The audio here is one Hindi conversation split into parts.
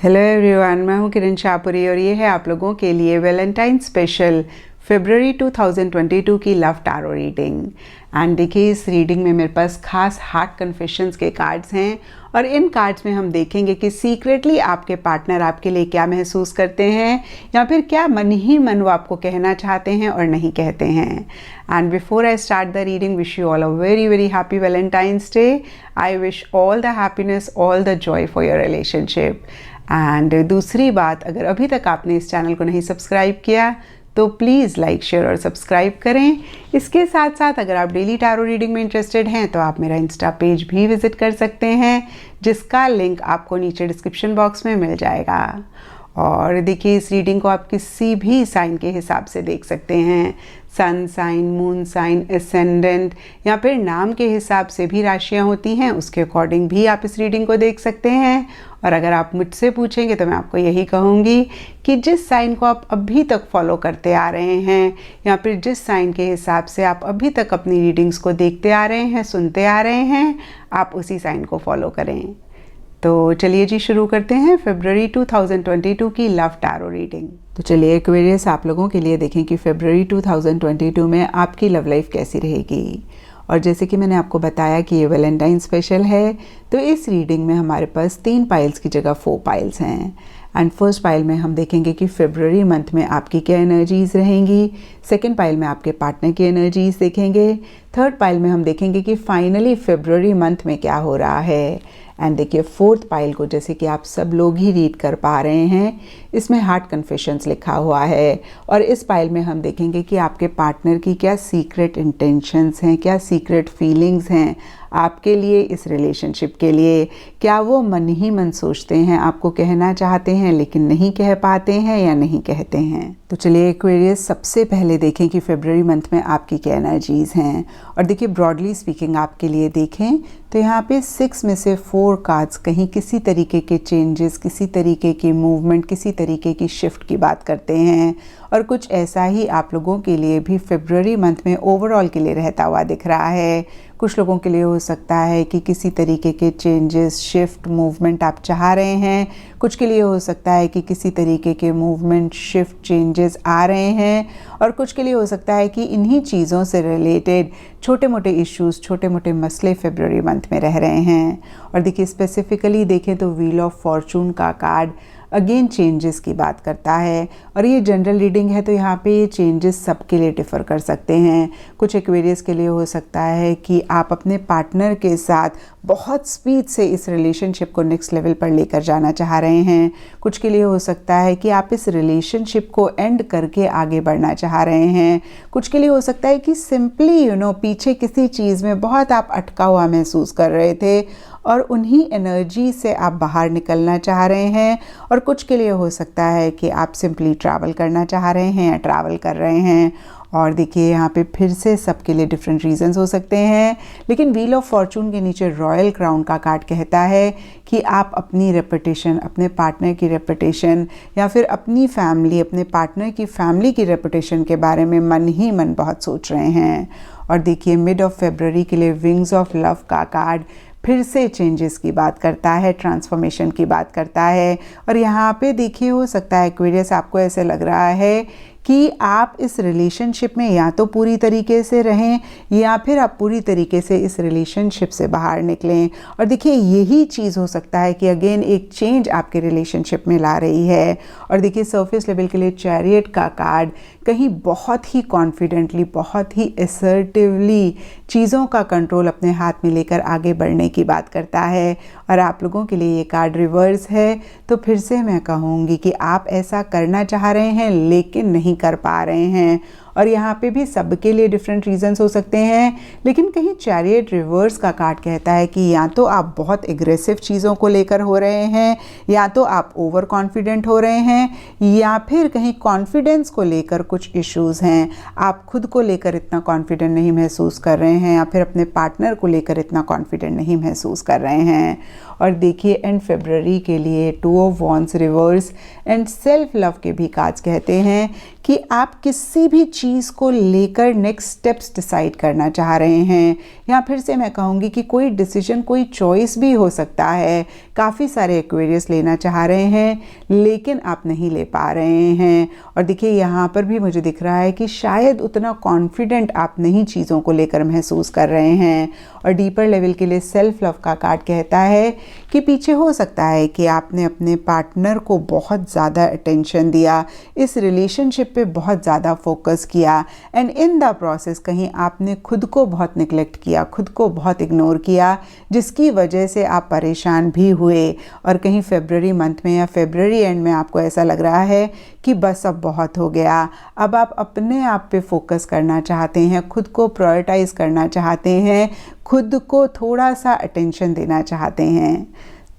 हेलो एवरीवन, मैं हूं किरण शाहपुरी और ये है आप लोगों के लिए वैलेंटाइन स्पेशल फरवरी 2022 की लव टैरो रीडिंग। एंड देखिए, इस रीडिंग में मेरे पास खास हार्ट कन्फेशंस के कार्ड्स हैं और इन कार्ड्स में हम देखेंगे कि सीक्रेटली आपके पार्टनर आपके लिए क्या महसूस करते हैं या फिर क्या मन ही मन वो आपको कहना चाहते हैं और नहीं कहते हैं। And before I start the reading, wish you all a very very happy Valentine's day. I wish all the happiness, all the Joy for your relationship. And दूसरी बात, अगर अभी तक आपने इस चैनल को नहीं सब्सक्राइब किया तो प्लीज़ लाइक, शेयर और सब्सक्राइब करें। इसके साथ साथ अगर आप डेली टैरो रीडिंग में इंटरेस्टेड हैं तो आप मेरा इंस्टा पेज भी विजिट कर सकते हैं, जिसका लिंक आपको नीचे डिस्क्रिप्शन बॉक्स में मिल जाएगा। और देखिए, इस रीडिंग को आप किसी भी साइन के हिसाब से देख सकते हैं। Sun sign, moon sign, ascendant या फिर नाम के हिसाब से भी राशियां होती हैं, उसके अकॉर्डिंग भी आप इस रीडिंग को देख सकते हैं। और अगर आप मुझसे पूछेंगे तो मैं आपको यही कहूँगी कि जिस साइन को आप अभी तक फॉलो करते आ रहे हैं या फिर जिस साइन के हिसाब से आप अभी तक अपनी रीडिंग्स को देखते आ रहे हैं, सुनते आ रहे हैं, आप उसी साइन को फॉलो करें। तो चलिए जी, शुरू करते हैं फरवरी 2022 की लव टैरो रीडिंग। तो चलिए एक्वेरियस, आप लोगों के लिए देखें कि फरवरी 2022 में आपकी लव लाइफ कैसी रहेगी। और जैसे कि मैंने आपको बताया कि ये वैलेंटाइन स्पेशल है, तो इस रीडिंग में हमारे पास 3 पाइल्स की जगह 4 पाइल्स हैं। एंड फर्स्ट पाइल में हम देखेंगे कि फरवरी मंथ में आपकी क्या एनर्जीज़ रहेंगी। सेकंड पाइल में आपके पार्टनर की एनर्जीज़ देखेंगे। थर्ड पाइल में हम देखेंगे कि फाइनली फरवरी मंथ में क्या हो रहा है। एंड देखिए, फोर्थ पाइल को जैसे कि आप सब लोग ही रीड कर पा रहे हैं, इसमें हार्ट कन्फेशंस लिखा हुआ है। और इस पाइल में हम देखेंगे कि आपके पार्टनर की क्या सीक्रेट इंटेंशंस हैं, क्या सीक्रेट फीलिंग्स हैं आपके लिए, इस रिलेशनशिप के लिए। क्या वो मन ही मन सोचते हैं, आपको कहना चाहते हैं लेकिन नहीं कह पाते हैं या नहीं कहते हैं। तो चलिए एक्वेरियस, सबसे पहले देखें कि फरवरी मंथ में आपकी क्या एनर्जीज़ हैं। और देखिए, ब्रॉडली स्पीकिंग आपके लिए देखें तो यहाँ पे 6 में से 4 कार्ड्स कहीं किसी तरीके के चेंजेस, किसी तरीके की मूवमेंट, किसी तरीके की शिफ्ट की बात करते हैं। और कुछ ऐसा ही आप लोगों के लिए भी फरवरी मंथ में ओवरऑल के लिए रहता हुआ दिख रहा है। कुछ लोगों के लिए हो सकता है कि किसी तरीके के चेंजेस, शिफ्ट, मूवमेंट आप चाह रहे हैं। कुछ के लिए हो सकता है कि किसी तरीके के मूवमेंट, शिफ्ट, चेंजेस आ रहे हैं। और कुछ के लिए हो सकता है कि इन्हीं चीज़ों से रिलेटेड छोटे मोटे इश्यूज़, छोटे मोटे मसले फरवरी मंथ में रह रहे हैं। और देखिए, स्पेसिफिकली देखें तो व्हील ऑफ फॉर्चून का कार्ड अगेन चेंजेस की बात करता है। और ये जनरल रीडिंग है तो यहाँ पे ये चेंजेस सबके लिए डिफ़र कर सकते हैं। कुछ एक्वेरियस के लिए हो सकता है कि आप अपने पार्टनर के साथ बहुत स्पीड से इस रिलेशनशिप को नेक्स्ट लेवल पर लेकर जाना चाह रहे हैं। कुछ के लिए हो सकता है कि आप इस रिलेशनशिप को एंड करके आगे बढ़ना चाह रहे हैं। कुछ के लिए हो सकता है कि सिंपली पीछे किसी चीज़ में बहुत आप अटका हुआ महसूस कर रहे थे और उन्हीं एनर्जी से आप बाहर निकलना चाह रहे हैं। और कुछ के लिए हो सकता है कि आप सिंपली ट्रैवल करना चाह रहे हैं या ट्रैवल कर रहे हैं। और देखिए, यहाँ पे फिर से सबके लिए डिफरेंट रीजंस हो सकते हैं। लेकिन व्हील ऑफ फॉर्चून के नीचे रॉयल क्राउन का कार्ड कहता है कि आप अपनी रेपुटेशन, अपने पार्टनर की रेपुटेशन या फिर अपनी फैमिली, अपने पार्टनर की फैमिली की रेपुटेशन के बारे में मन ही मन बहुत सोच रहे हैं। और देखिए, मिड ऑफ फरवरी के लिए विंग्स ऑफ लव का कार्ड फिर से चेंजेस की बात करता है, ट्रांसफॉर्मेशन की बात करता है। और यहाँ पे देखिए, हो सकता है एक्वेरियस आपको ऐसे लग रहा है कि आप इस रिलेशनशिप में या तो पूरी तरीके से रहें या फिर आप पूरी तरीके से इस रिलेशनशिप से बाहर निकलें। और देखिए, यही चीज़ हो सकता है कि अगेन एक चेंज आपके रिलेशनशिप में ला रही है। और देखिए, सरफेस लेवल के लिए चैरियट का कार्ड कहीं बहुत ही कॉन्फिडेंटली, बहुत ही असर्टिवली चीज़ों का कंट्रोल अपने हाथ में लेकर आगे बढ़ने की बात करता है। और आप लोगों के लिए ये कार्ड रिवर्स है, तो फिर से मैं कहूँगी कि आप ऐसा करना चाह रहे हैं लेकिन नहीं कर पा रहे हैं। और यहाँ पे भी सबके लिए डिफरेंट रीजंस हो सकते हैं। लेकिन कहीं चैरियट रिवर्स का कार्ड कहता है कि या तो आप बहुत एग्रेसिव चीज़ों को लेकर हो रहे हैं, या तो आप ओवर कॉन्फिडेंट हो रहे हैं, या फिर कहीं कॉन्फिडेंस को लेकर कुछ इश्यूज़ हैं। आप खुद को लेकर इतना कॉन्फिडेंट नहीं महसूस कर रहे हैं या फिर अपने पार्टनर को लेकर इतना कॉन्फिडेंट नहीं महसूस कर रहे हैं। और देखिए, एंड फरवरी के लिए 2 of wands reverse and self love के भी कार्ड्स कहते हैं कि आप किसी भी चीज़ को लेकर नेक्स्ट स्टेप्स डिसाइड करना चाह रहे हैं, या फिर से मैं कहूँगी कि कोई डिसीजन, कोई चॉइस भी हो सकता है। काफ़ी सारे एक्वेरियस लेना चाह रहे हैं लेकिन आप नहीं ले पा रहे हैं। और देखिए यहाँ पर भी मुझे दिख रहा है कि शायद उतना कॉन्फिडेंट आप नहीं चीज़ों को लेकर महसूस कर रहे हैं। और डीपर लेवल के लिए सेल्फ लव का कार्ड कहता है कि पीछे हो सकता है कि आपने अपने पार्टनर को बहुत ज़्यादा अटेंशन दिया, इस रिलेशनशिप पे बहुत ज़्यादा फोकस किया, एंड इन द प्रोसेस कहीं आपने खुद को बहुत निगलेक्ट किया, खुद को बहुत इग्नोर किया, जिसकी वजह से आप परेशान भी हुए। और कहीं फरवरी मंथ में या फरवरी एंड में आपको ऐसा लग रहा है कि बस अब बहुत हो गया, अब आप अपने आप पे फोकस करना चाहते हैं, खुद को प्रायोरिटाइज करना चाहते हैं, खुद को थोड़ा सा अटेंशन देना चाहते हैं।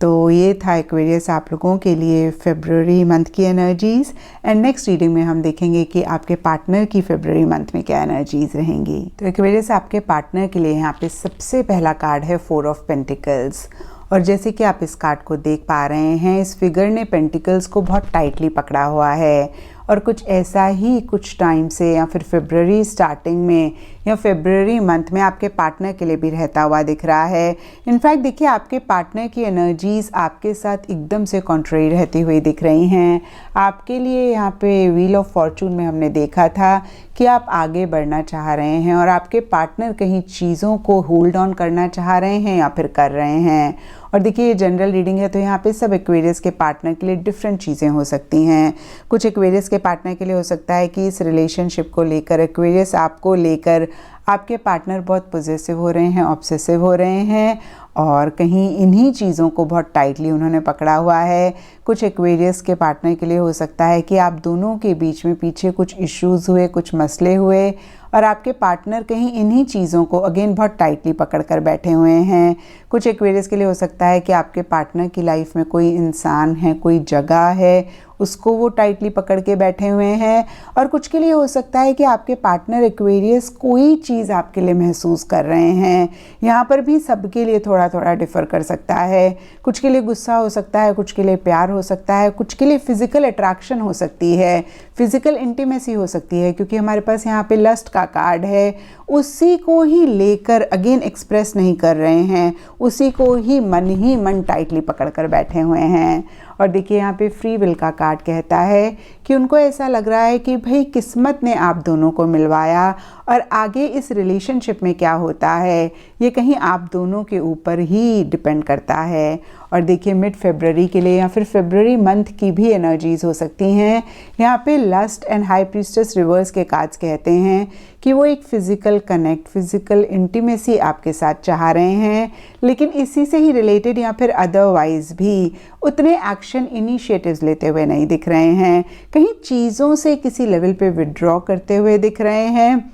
तो ये था एक्वेरियस आप लोगों के लिए फरवरी मंथ की एनर्जीज़। एंड नेक्स्ट रीडिंग में हम देखेंगे कि आपके पार्टनर की फरवरी मंथ में क्या एनर्जीज़ रहेंगी। तो एक्वेरियस आपके पार्टनर के लिए यहाँ पे सबसे पहला कार्ड है 4 ऑफ पेंटिकल्स। और जैसे कि आप इस कार्ड को देख पा रहे हैं, इस फिगर ने पेंटिकल्स को बहुत टाइटली पकड़ा हुआ है और कुछ ऐसा ही कुछ टाइम से या फिर फरवरी स्टार्टिंग में या फरवरी मंथ में आपके पार्टनर के लिए भी रहता हुआ दिख रहा है। इनफैक्ट देखिए आपके पार्टनर की एनर्जीज़ आपके साथ एकदम से कॉन्ट्रेरी रहती हुई दिख रही हैं। आपके लिए यहाँ पे व्हील ऑफ फॉर्चून में हमने देखा था कि आप आगे बढ़ना चाह रहे हैं और आपके पार्टनर कहीं चीज़ों को होल्ड ऑन करना चाह रहे हैं या फिर कर रहे हैं। और देखिए ये जनरल रीडिंग है तो यहाँ पे सब एक्वेरियस के पार्टनर के लिए डिफरेंट चीज़ें हो सकती हैं। कुछ एक्वेरियस के पार्टनर के लिए हो सकता है कि इस रिलेशनशिप को लेकर, एक्वेरियस आपको लेकर आपके पार्टनर बहुत पॉजिटिव हो रहे हैं, ऑब्सेसिव हो रहे हैं और कहीं इन्हीं चीज़ों को बहुत टाइटली उन्होंने पकड़ा हुआ है। कुछ एक्वेरियस के पार्टनर के लिए हो सकता है कि आप दोनों के बीच में पीछे कुछ इश्यूज़ हुए, कुछ मसले हुए और आपके पार्टनर कहीं इन्हीं चीज़ों को अगेन बहुत टाइटली पकड़ कर बैठे हुए हैं। कुछ एक्वेरियस के लिए हो सकता है कि आपके पार्टनर की लाइफ में कोई इंसान है, कोई जगह है, उसको वो टाइटली पकड़ के बैठे हुए हैं। और कुछ के लिए हो सकता है कि आपके पार्टनर एक्वेरियस कोई चीज़ आपके लिए महसूस कर रहे हैं। यहाँ पर भी सबके लिए थोड़ा थोड़ा डिफ़र कर सकता है। कुछ के लिए गुस्सा हो सकता है, कुछ के लिए प्यार हो सकता है, कुछ के लिए फिज़िकल अट्रैक्शन हो सकती है, फिज़िकल इंटीमेसी हो सकती है, क्योंकि हमारे पास यहाँ पे लस्ट का कार्ड है। उसी को ही लेकर अगेन एक्सप्रेस नहीं कर रहे हैं, उसी को ही मन टाइटली पकड़ कर बैठे हुए हैं। और देखिए यहाँ पे फ्री विल का कार्ड कहता है कि उनको ऐसा लग रहा है कि भाई किस्मत ने आप दोनों को मिलवाया और आगे इस रिलेशनशिप में क्या होता है ये कहीं आप दोनों के ऊपर ही डिपेंड करता है। और देखिए मिड फरवरी के लिए या फिर फरवरी मंथ की भी एनर्जीज़ हो सकती हैं। यहाँ पे lust and high priestess reverse के कार्ड्स कहते हैं कि वो एक फ़िज़िकल कनेक्ट, फ़िज़िकल इंटीमेसी आपके साथ चाह रहे हैं, लेकिन इसी से ही रिलेटेड या फिर अदरवाइज़ भी उतने एक्शन इनिशिएटिव्स लेते हुए नहीं दिख रहे हैं। कहीं चीज़ों से किसी लेवल पे विड्रॉ करते हुए दिख रहे हैं।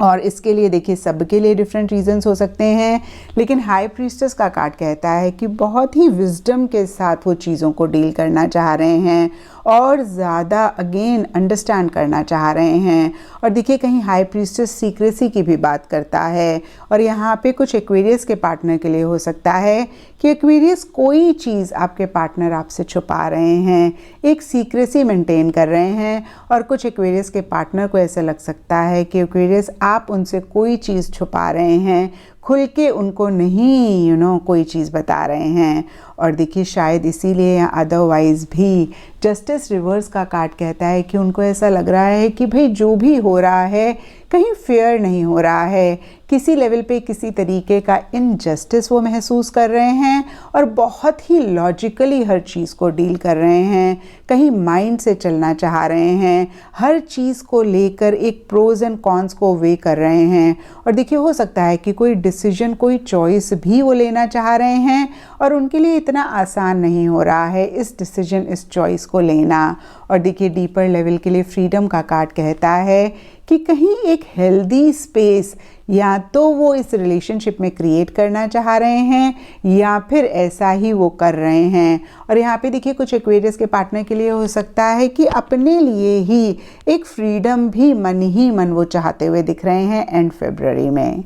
और इसके लिए देखिए सबके लिए डिफरेंट रीजंस हो सकते हैं, लेकिन हाई प्रीस्टेस का कार्ड कहता है कि बहुत ही विजडम के साथ वो चीज़ों को डील करना चाह रहे हैं और ज़्यादा अगेन अंडरस्टैंड करना चाह रहे हैं। और देखिए कहीं हाई प्रीस्टेस सीक्रेसी की भी बात करता है। और यहाँ पे कुछ एक्वेरियस के पार्टनर के लिए हो सकता है कि एक्वेरियस कोई चीज़ आपके पार्टनर आपसे छुपा रहे हैं, एक सीक्रेसी मेंटेन कर रहे हैं। और कुछ एक्वेरियस के पार्टनर को ऐसा लग सकता है कि एक्वेरियस आप उनसे कोई चीज़ छुपा रहे हैं, खुल के उनको नहीं कोई चीज़ बता रहे हैं। और देखिए शायद इसीलिए या अदरवाइज़ भी जस्टिस रिवर्स का कार्ड कहता है कि उनको ऐसा लग रहा है कि भाई जो भी हो रहा है कहीं फेयर नहीं हो रहा है, किसी लेवल पे किसी तरीके का इनजस्टिस वो महसूस कर रहे हैं और बहुत ही लॉजिकली हर चीज़ को डील कर रहे हैं, कहीं माइंड से चलना चाह रहे हैं, हर चीज़ को लेकर एक प्रोज एंड कॉन्स को वे कर रहे हैं। और देखिए हो सकता है कि कोई डिसीजन, कोई चॉइस भी वो लेना चाह रहे हैं और उनके लिए इतना आसान नहीं हो रहा है इस डिसीजन, इस चॉइस को लेना। और देखिए डीपर लेवल के लिए फ्रीडम का कार्ड कहता है कि कहीं एक हेल्दी स्पेस या तो वो इस रिलेशनशिप में क्रिएट करना चाह रहे हैं या फिर ऐसा ही वो कर रहे हैं। और यहाँ पे देखिए कुछ एक्वेरियस के पार्टनर के लिए हो सकता है कि अपने लिए ही एक फ्रीडम भी मन ही मन वो चाहते हुए दिख रहे हैं एंड फरवरी में।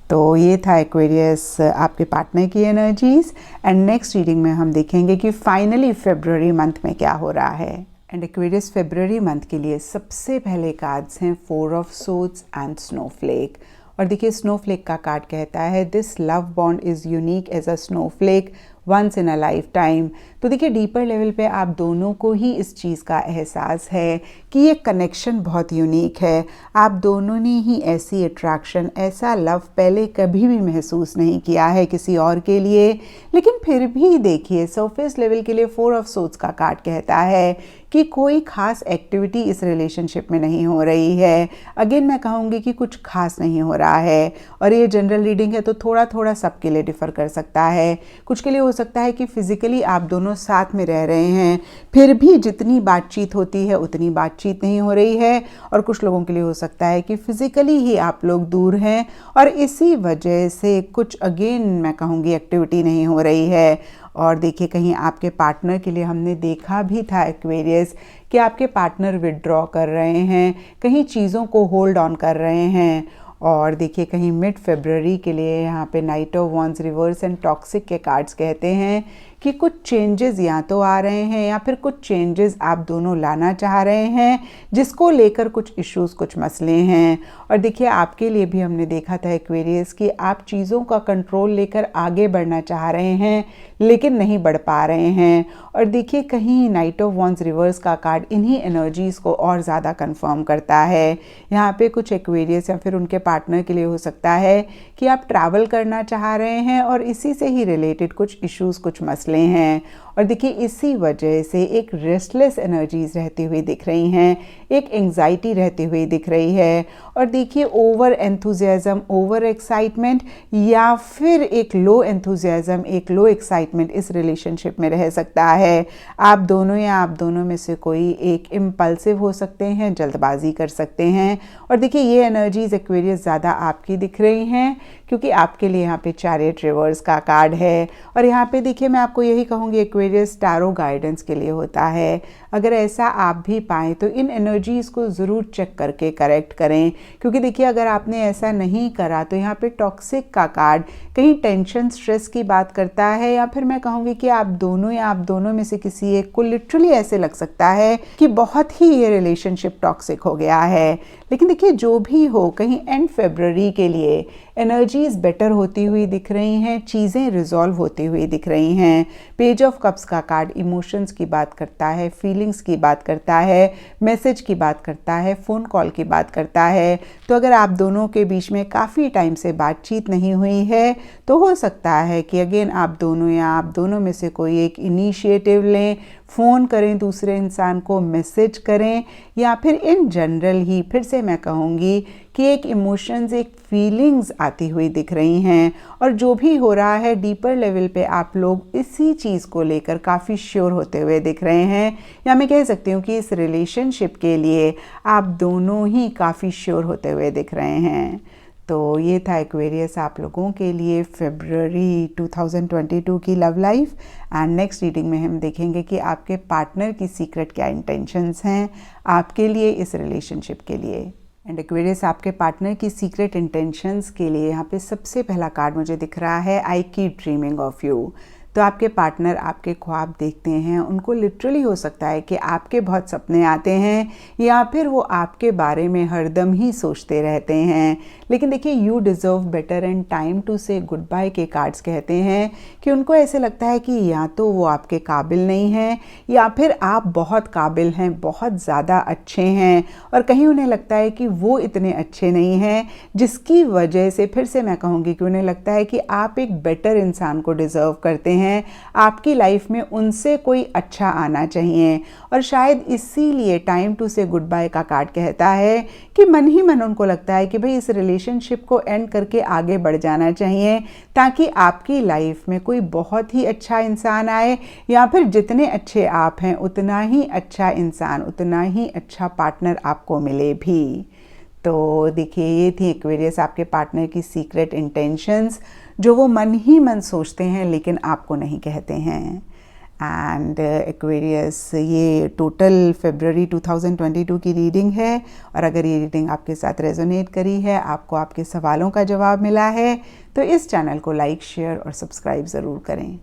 तो ये था एक्वेरियस आपके पार्टनर की एनर्जीज़। एंड नेक्स्ट रीडिंग में हम देखेंगे कि फाइनली फरवरी मंथ में क्या हो रहा है। एंड एक्वेरियस फेब्रुअरी मंथ के लिए सबसे पहले कार्ड्स हैं 4 ऑफ सोर्ड्स एंड स्नोफ्लेक। और देखिए स्नोफ्लेक का कार्ड कहता है this love bond is unique as a snowflake once in a life time. तो देखिए डीपर लेवल पे आप दोनों को ही इस चीज़ का एहसास है कि ये कनेक्शन बहुत यूनिक है। आप दोनों ने ही ऐसी अट्रैक्शन, ऐसा लव पहले कभी भी महसूस नहीं किया है किसी और के लिए। लेकिन फिर भी देखिए सरफेस लेवल के लिए 4 ऑफ सोर्ड्स का कार्ड कहता है कि कोई खास एक्टिविटी इस रिलेशनशिप में नहीं हो रही है। अगेन मैं कहूँगी कि कुछ खास नहीं हो रहा है। और ये जनरल रीडिंग है तो थोड़ा थोड़ा सबके लिए डिफ़र कर सकता है। कुछ के लिए हो सकता है कि फिजिकली आप दोनों साथ में रह रहे हैं, फिर भी जितनी बातचीत होती है उतनी बातचीत नहीं हो रही है। और कुछ लोगों के लिए हो सकता है कि फिजिकली ही आप लोग दूर हैं और इसी वजह से कुछ अगेन मैं कहूँगी एक्टिविटी नहीं हो रही है। और देखिए कहीं आपके पार्टनर के लिए हमने देखा भी था एक्वेरियस कि आपके पार्टनर विड्रॉ कर रहे हैं, कहीं चीज़ों को होल्ड ऑन कर रहे हैं। और देखिए कहीं मिड फरवरी के लिए यहाँ पे night of wands reverse and toxic के कार्ड्स कहते हैं कि कुछ चेंजेस या तो आ रहे हैं या फिर कुछ चेंजेस आप दोनों लाना चाह रहे हैं जिसको लेकर कुछ इश्यूज़, कुछ मसले हैं। और देखिए आपके लिए भी हमने देखा था एक्वेरियस कि आप चीज़ों का कंट्रोल लेकर आगे बढ़ना चाह रहे हैं लेकिन नहीं बढ़ पा रहे हैं। और देखिए कहीं नाइट ऑफ वॉन्ड्स रिवर्स का कार्ड इन्हीं एनर्जीज़ को और ज़्यादा कंफर्म करता है। यहाँ पे कुछ एक्वेरियस या फिर उनके पार्टनर के लिए हो सकता है कि आप ट्रैवल करना चाह रहे हैं और इसी से ही रिलेटेड कुछ इश्यूज़, कुछ मसले हैं। और देखिए इसी वजह से एक रेस्टलेस एनर्जीज रहती हुई दिख रही हैं, एक एंग्जाइटी रहती हुई दिख रही है। और देखिए ओवर एंथुजियाज्म, ओवर एक्साइटमेंट या फिर एक लो एंथुजियाज्म, एक लो एक्साइटमेंट इस रिलेशनशिप में रह सकता है। आप दोनों या आप दोनों में से कोई एक इम्पल्सिव हो सकते हैं, जल्दबाजी कर सकते हैं। और देखिए ये एनर्जीज एक्वेरियस ज़्यादा आपकी दिख रही हैं क्योंकि आपके लिए यहाँ पे चैरियट रिवर्स का कार्ड है। और यहाँ पे देखिए मैं आपको यही कहूँगी एक्वेरियस टैरो गाइडेंस के लिए होता है। अगर ऐसा आप भी पाएँ तो इन एनर्जीज़ को ज़रूर चेक करके करेक्ट करें, क्योंकि देखिए अगर आपने ऐसा नहीं करा तो यहाँ पे टॉक्सिक का कार्ड कहीं टेंशन, स्ट्रेस की बात करता है या फिर मैं कहूँगी कि आप दोनों या आप दोनों में से किसी एक को लिटरली ऐसे लग सकता है कि बहुत ही ये रिलेशनशिप टॉक्सिक हो गया है। लेकिन देखिए जो भी हो, कहीं एंड फरवरी के लिए एनर्जीज़ बेटर होती हुई दिख रही हैं, चीज़ें रिजॉल्व होती हुई दिख रही हैं। पेज ऑफ कप्स का कार्ड इमोशंस की बात करता है, फीलिंग्स की बात करता है, मैसेज की बात करता है, फ़ोन कॉल की बात करता है। तो अगर आप दोनों के बीच में काफ़ी टाइम से बातचीत नहीं हुई है तो हो सकता है कि अगेन आप दोनों या आप दोनों में से कोई एक इनिशिएटिव लें, फ़ोन करें दूसरे इंसान को, मैसेज करें, या फिर इन जनरल ही फिर से मैं कहूँगी कि एक इमोशंस, एक फीलिंग्स आती हुई दिख रही हैं। और जो भी हो रहा है डीपर लेवल पे आप लोग इसी चीज़ को लेकर काफ़ी श्योर होते हुए दिख रहे हैं, या मैं कह सकती हूँ कि इस रिलेशनशिप के लिए आप दोनों ही काफ़ी श्योर होते हुए दिख रहे हैं। तो ये था एक्वेरियस आप लोगों के लिए फरवरी 2022 की love life. And next reading में हम देखेंगे कि आपके पार्टनर की सीक्रेट क्या इंटेंशंस हैं आपके लिए इस रिलेशनशिप के लिए। एंड एक्वेरियस आपके पार्टनर की सीक्रेट इंटेंशंस के लिए यहाँ पे सबसे पहला कार्ड मुझे दिख रहा है I keep dreaming of you. तो आपके पार्टनर आपके ख्वाब देखते हैं, उनको लिटरली हो सकता है कि आपके बहुत सपने आते हैं या फिर वो आपके बारे में हरदम ही सोचते रहते हैं। लेकिन देखिए you deserve better and time to say good bye के कार्ड्स कहते हैं कि उनको ऐसे लगता है कि या तो वो आपके काबिल नहीं हैं या फिर आप बहुत काबिल हैं, बहुत ज़्यादा अच्छे हैं, और कहीं उन्हें लगता है कि वो इतने अच्छे नहीं हैं, जिसकी वजह से फिर से मैं कहूँगी कि उन्हें लगता है कि आप एक बेटर इंसान को डिज़र्व करते हैं, आपकी लाइफ में उनसे कोई अच्छा आना चाहिए। और शायद इसीलिए time to say good bye का कार्ड कहता है कि मन ही मन उनको लगता है कि भाई इस रिलेशनशिप को एंड करके आगे बढ़ जाना चाहिए ताकि आपकी लाइफ में कोई बहुत ही अच्छा इंसान आए, या फिर जितने अच्छे आप हैं उतना ही अच्छा इंसान, उतना ही अच्छा पार्टनर आपको मिले भी। तो देखिए ये थी एक्वेरियस आपके पार्टनर की सीक्रेट इंटेंशंस जो वो मन ही मन सोचते हैं लेकिन आपको नहीं कहते हैं। एंड एक्वेरियस ये टोटल फरवरी 2022 की रीडिंग है, और अगर ये रीडिंग आपके साथ रेजोनेट करी है, आपको आपके सवालों का जवाब मिला है, तो इस चैनल को लाइक, शेयर और सब्सक्राइब ज़रूर करें।